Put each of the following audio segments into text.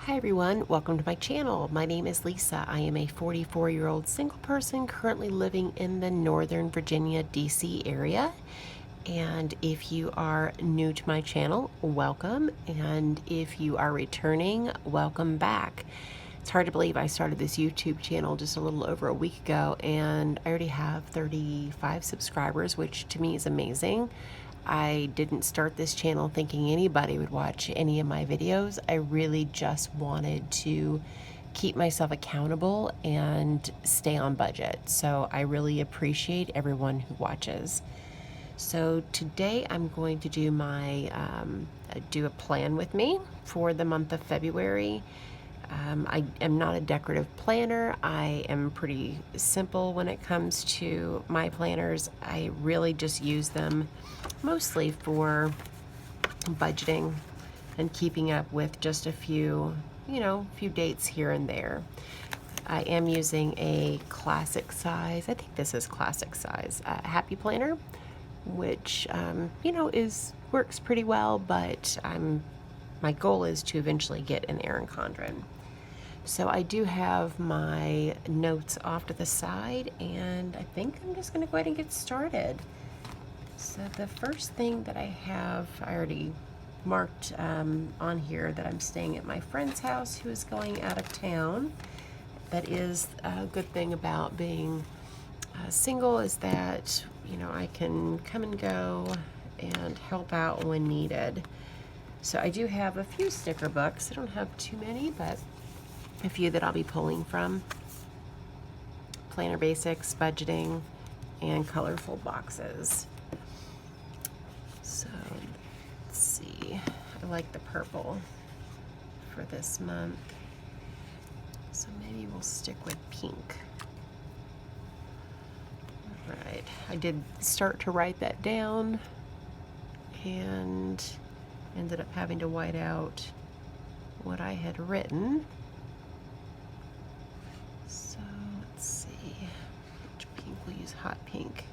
Hi everyone, welcome to my channel. My name is Lisa. I am a 44-year-old single person currently living in the Northern Virginia, DC area. And if you are new to my channel, welcome. And if you are returning, welcome back. It's hard to believe I started this YouTube channel just a little over a week ago, and I already have 35 subscribers, which to me is amazing. I didn't start this channel thinking anybody would watch any of my videos. I really just wanted to keep myself accountable and stay on budget. So I really appreciate everyone who watches. So today I'm going to do my do a plan with me for the month of February. I am not a decorative planner. I am pretty simple when it comes to my planners. I really just use them mostly for budgeting and keeping up with just a few, few dates here and there. I am using a classic size, I think this is classic size, Happy Planner, which, works pretty well, but my goal is to eventually get an Erin Condren. So I do have my notes off to the side, and I think I'm just going to go ahead and get started. So the first thing that I have, I already marked on here that I'm staying at my friend's house who is going out of town. That is a good thing about being single, is that, I can come and go and help out when needed. So I do have a few sticker books. I don't have too many, but a few that I'll be pulling from. Planner Basics, Budgeting, and Colorful Boxes. So let's see, I like the purple for this month, so maybe we'll stick with pink. All right, I did start to write that down and ended up having to white out what I had written. So let's see, which pink? We'll use hot pink.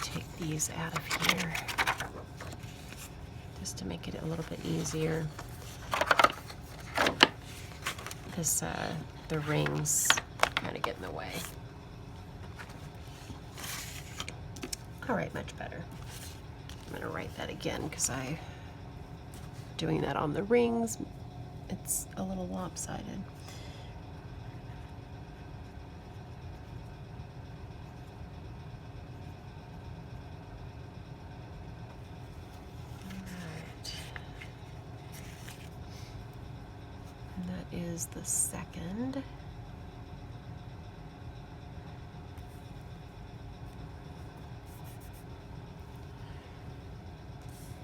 Take these out of here just to make it a little bit easier. Because the rings kind of get in the way. All right, much better. I'm going to write that again because doing that on the rings, it's a little lopsided. Is the second.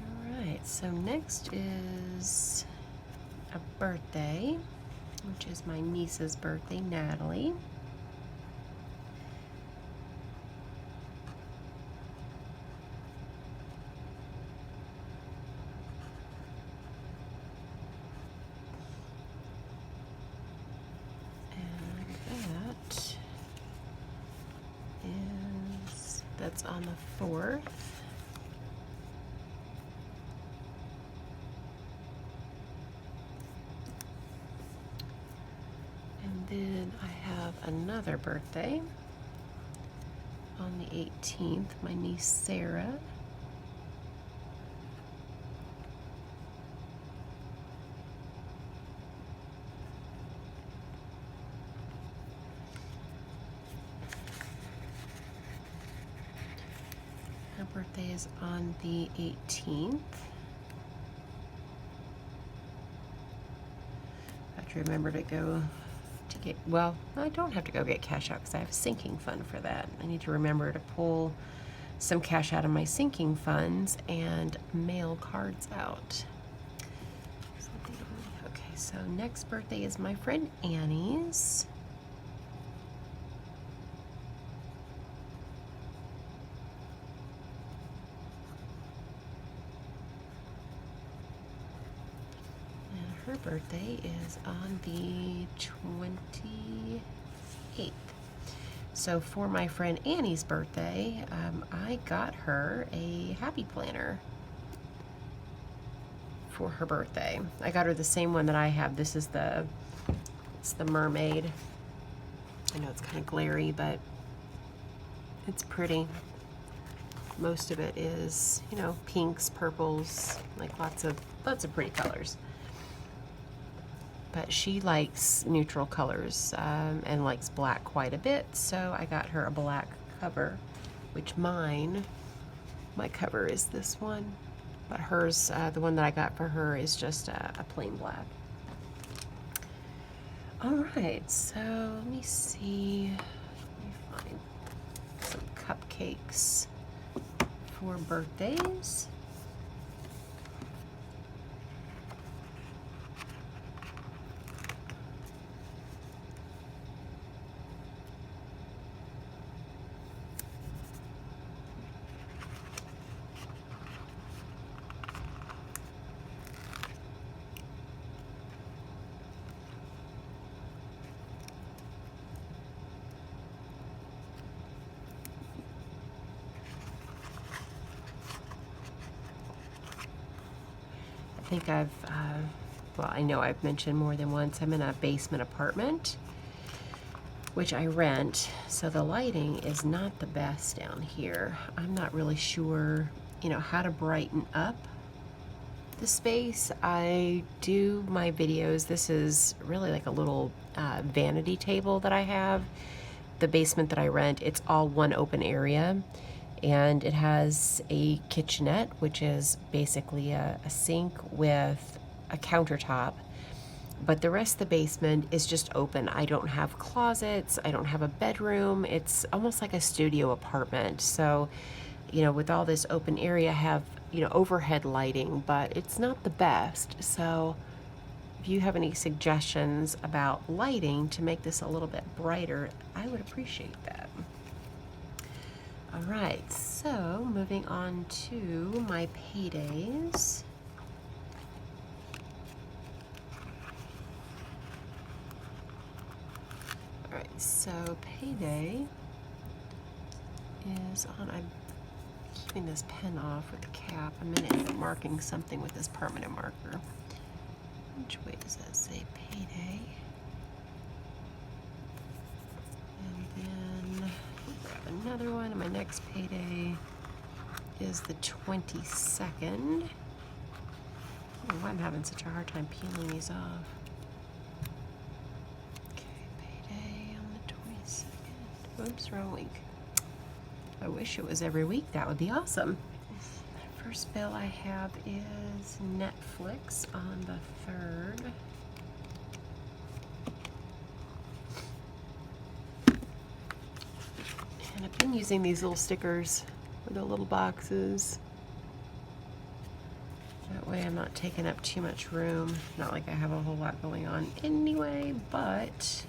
All right, so next is a birthday, which is my niece's birthday, Natalie. That's on the 4th. And then I have another birthday on the 18th, my niece Sarah. Her birthday is on the 18th. I have to remember to go to get, well, I don't have to go get cash out because I have a sinking fund for that. I need to remember to pull some cash out of my sinking funds and mail cards out. Okay, so next birthday is my friend Annie's. Her birthday is on the 28th. So for my friend Annie's birthday, I got her a happy planner for her birthday. I got her the same one that I have. This is it's the mermaid. I know it's kind of glary, but it's pretty. Most of it is, you know, pinks, purples, like lots of pretty colors. But she likes neutral colors and likes black quite a bit, so I got her a black cover, which my cover is this one, but hers, the one that I got for her is just a plain black. All right, so let me see, let me find some cupcakes for birthdays. I think well, I know I've mentioned more than once, I'm in a basement apartment, which I rent, so the lighting is not the best down here. I'm not really sure, you know, how to brighten up the space. I do my videos, this is really like a little vanity table that I have. The basement that I rent, it's all one open area. And it has a kitchenette, which is basically a sink with a countertop. But the rest of the basement is just open. I don't have closets. I don't have a bedroom. It's almost like a studio apartment. So, you know, with all this open area, I have, you know, overhead lighting, but it's not the best. So if you have any suggestions about lighting to make this a little bit brighter, I would appreciate that. All right, so moving on to my paydays. All right, so payday is on, I'm keeping this pen off with the cap. I'm going to end up marking something with this permanent marker. Which way does that say payday? And then grab another one, and my next payday is the 22nd. Oh, I'm having such a hard time peeling these off. Okay, payday on the 22nd. Oops, wrong week. I wish it was every week. That would be awesome. The first bill I have is Netflix on the 3rd. And I've been using these little stickers for the little boxes. That way I'm not taking up too much room. Not like I have a whole lot going on anyway, but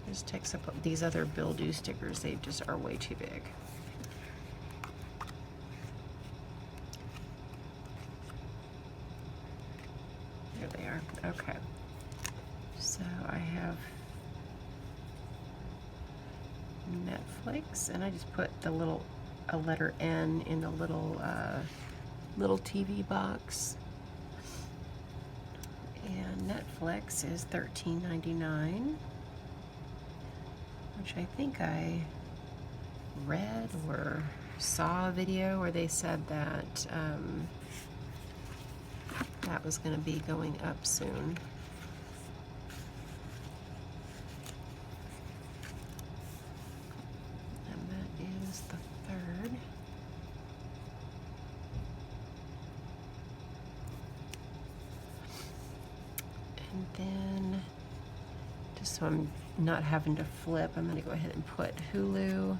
it just takes up these other bill due stickers. They just are way too big. There they are. Okay. So I have Netflix, and I just put the a letter N in the little TV box. And Netflix is $13.99, which I think I read or saw a video where they said that that was going to be going up soon. And then, just so I'm not having to flip, I'm going to go ahead and put Hulu,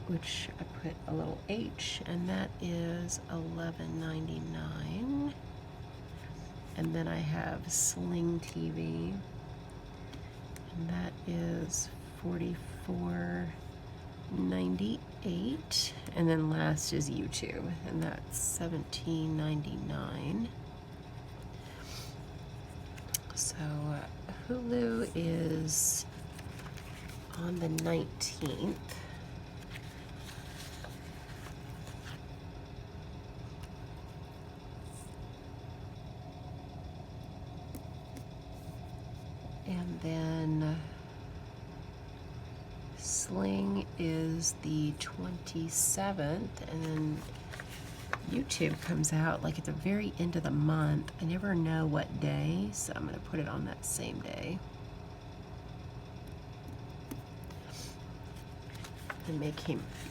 which I put a little H, and that is $11.99. And then I have Sling TV, and that is $44.98. And then last is YouTube, and that's $17.99. So Hulu is on the 19th. And then Sling is the 27th, and then YouTube comes out like at the very end of the month. I never know what day, so I'm going to put it on that same day.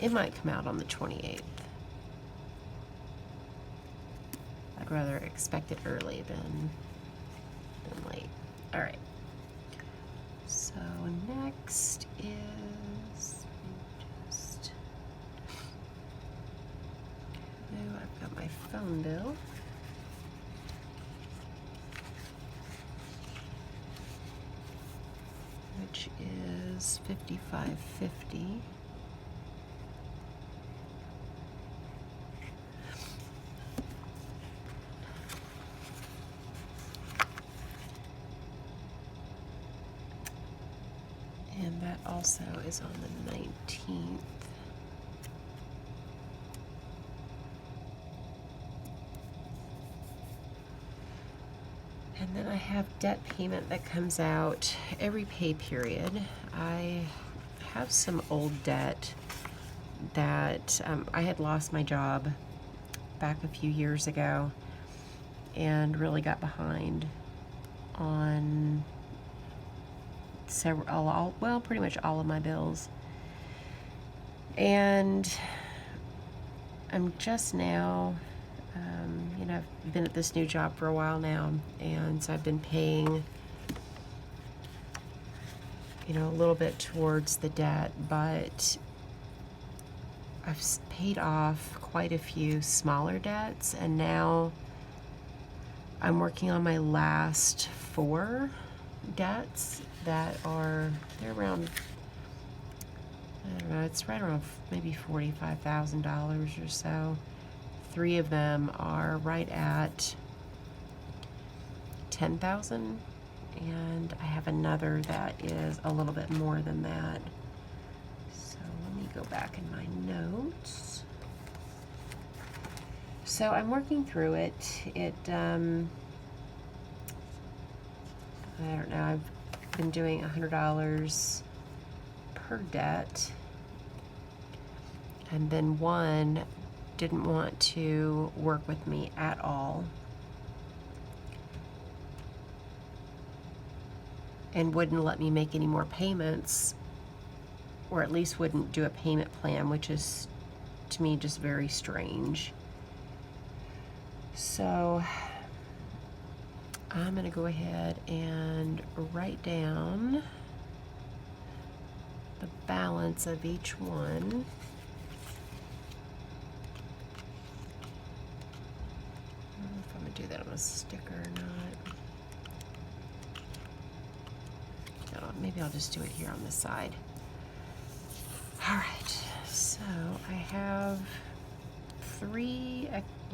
It might come out on the 28th. I'd rather expect it early than late. All right. So next is I've got my phone bill. Which is $55.50. And that also is on the 19th. And then I have debt payment that comes out every pay period. I have some old debt that I had lost my job back a few years ago and really got behind on pretty much all of my bills. And I'm just now, I've been at this new job for a while now, and so I've been paying, a little bit towards the debt, but I've paid off quite a few smaller debts, and now I'm working on my last 4 debts that they're around, I don't know, it's right around maybe $45,000 or so. 3 of them are right at $10,000, and I have another that is a little bit more than that. So let me go back in my notes. So I'm working through it. I don't know, I've been doing $100 per debt, and then one didn't want to work with me at all and wouldn't let me make any more payments, or at least wouldn't do a payment plan, which is to me just very strange. So I'm going to go ahead and write down the balance of each one. I don't know if I'm going to do that on a sticker or not. No, maybe I'll just do it here on the side. All right, so I have 3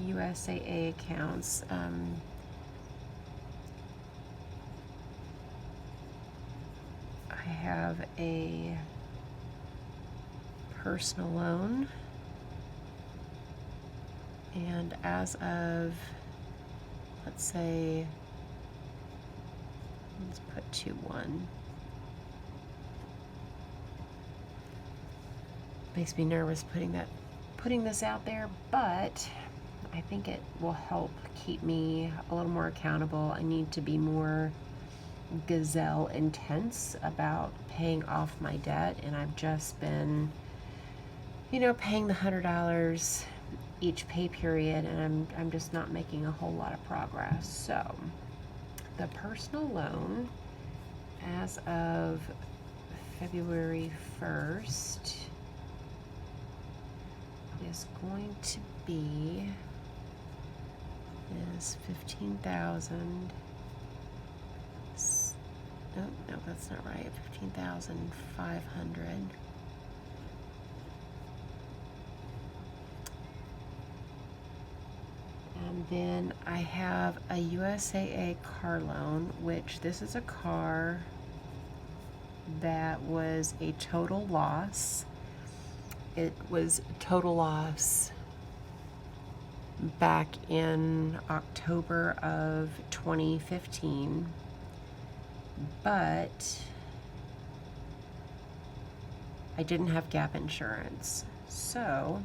USAA accounts. I have a personal loan, and as of, let's say, let's put 2-1. Makes me nervous putting this out there, but I think it will help keep me a little more accountable. I need to be more gazelle intense about paying off my debt, and I've just been, paying the $100 each pay period, and I'm just not making a whole lot of progress. So the personal loan as of February 1st is going to be 15,000. No, that's not right. 15,500. And Then I have a USAA car loan, which this is a car that was a total loss. It was total loss back in October of 2015, but I didn't have gap insurance, so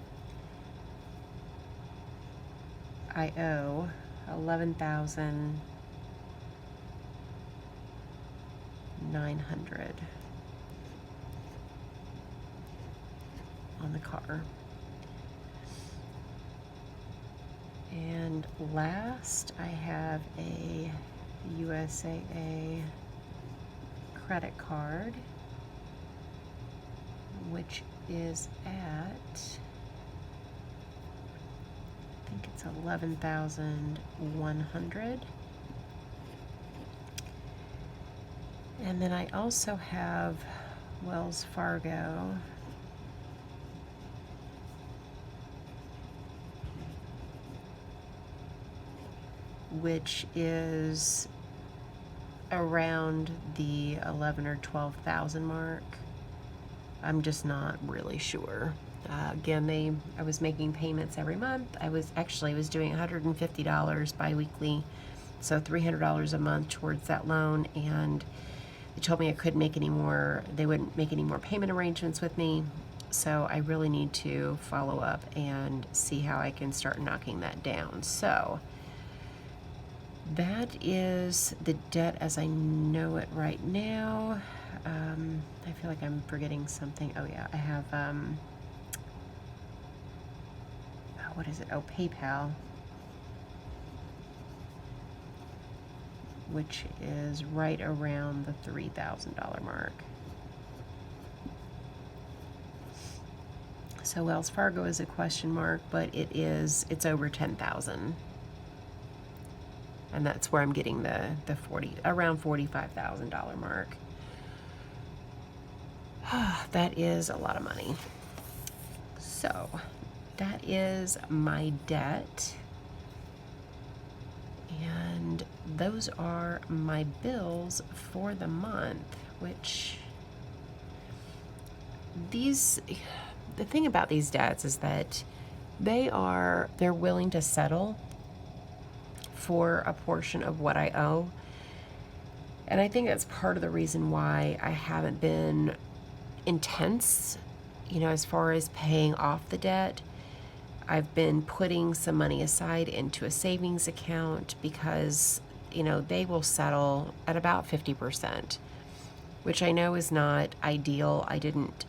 I owe $11,900 on the car. And last, I have a USAA credit card, which is at, I think it's 11,100. And then I also have Wells Fargo, which is around the 11 or 12,000 mark. I'm just not really sure. Again, I was making payments every month. I was doing $150 biweekly, so $300 a month towards that loan, and they told me I couldn't make any more, they wouldn't make any more payment arrangements with me, so I really need to follow up and see how I can start knocking that down. So that is the debt as I know it right now. I feel like I'm forgetting something. Oh yeah, I have, what is it? Oh, PayPal, which is right around the $3,000 mark. So Wells Fargo is a question mark, but it's over 10,000. And that's where I'm getting the around $45,000 mark. That is a lot of money. So that is my debt. And those are my bills for the month, which the thing about these debts is that they're willing to settle for a portion of what I owe. And I think that's part of the reason why I haven't been intense, as far as paying off the debt. I've been putting some money aside into a savings account because, they will settle at about 50%, which I know is not ideal. I didn't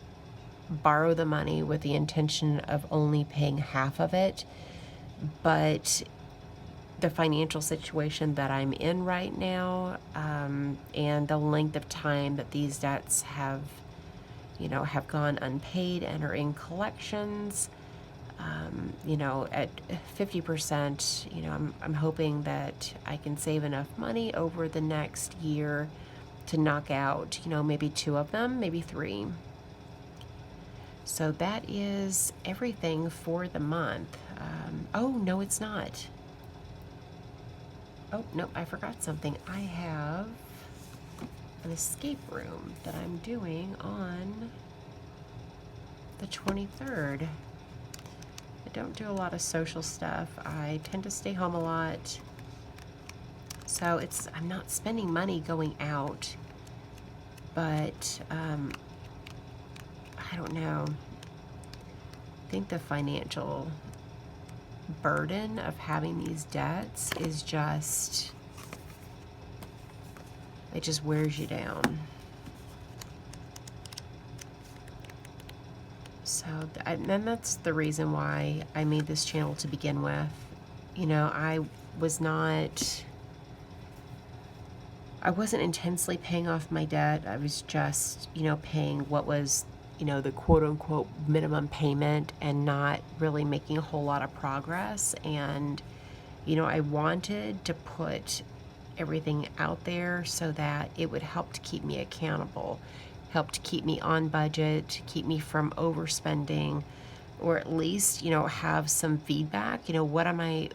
borrow the money with the intention of only paying half of it, but the financial situation that I'm in right now, and the length of time that these debts have gone unpaid and are in collections, at 50%, I'm hoping that I can save enough money over the next year to knock out, maybe 2 of them, maybe 3. So that is everything for the month. Oh, no, it's not. Oh, no, I forgot something. I have an escape room that I'm doing on the 23rd. I don't do a lot of social stuff. I tend to stay home a lot. So I'm not spending money going out, but I don't know. I think the financial burden of having these debts is it just wears you down. So, and that's the reason why I made this channel to begin with. I wasn't intensely paying off my debt. I was just, paying what was, the quote-unquote minimum payment and not really making a whole lot of progress. And, I wanted to put everything out there so that it would help to keep me accountable, help to keep me on budget, keep me from overspending, or at least, have some feedback. What am I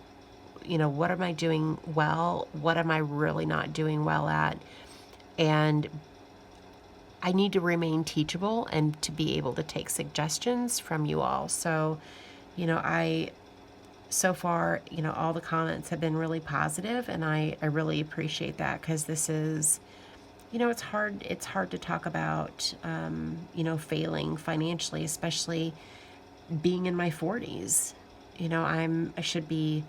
what am I doing well? What am I really not doing well at? And I need to remain teachable and to be able to take suggestions from you all. So, so far, all the comments have been really positive, and I really appreciate that, because this is, it's hard to talk about, failing financially, especially being in my 40s. I should be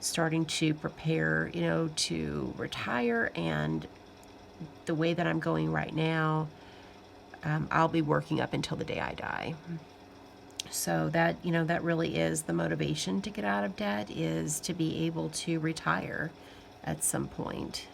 starting to prepare, to retire, and the way that I'm going right now, I'll be working up until the day I die. So that, that really is the motivation to get out of debt, is to be able to retire at some point.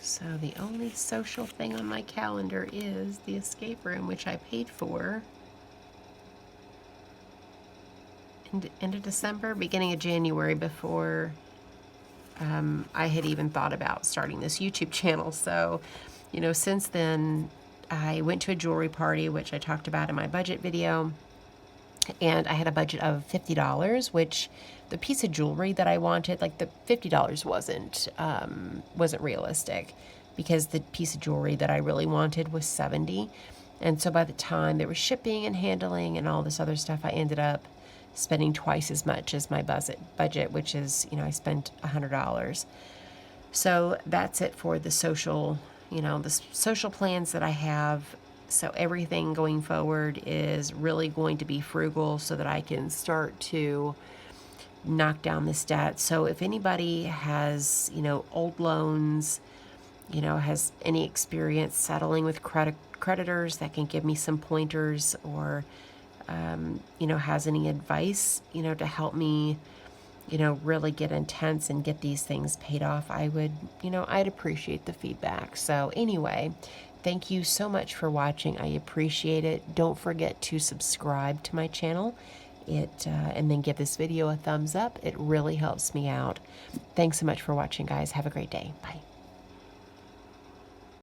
So the only social thing on my calendar is the escape room, which I paid for end of December, beginning of January, before I had even thought about starting this YouTube channel. So, since then, I went to a jewelry party, which I talked about in my budget video, and I had a budget of $50, which the piece of jewelry that I wanted, like the $50 wasn't realistic, because the piece of jewelry that I really wanted was $70. And so by the time there was shipping and handling and all this other stuff, I ended up spending twice as much as my budget, which is, I spent $100. So that's it for the social, the social plans that I have. So everything going forward is really going to be frugal, so that I can start to knock down this debt. So if anybody has, old loans, has any experience settling with creditors that can give me some pointers, or has any advice, to help me, really get intense and get these things paid off, I would, I'd appreciate the feedback. So anyway, thank you so much for watching. I appreciate it. Don't forget to subscribe to my channel. And then give this video a thumbs up. It really helps me out. Thanks so much for watching, guys. Have a great day. Bye.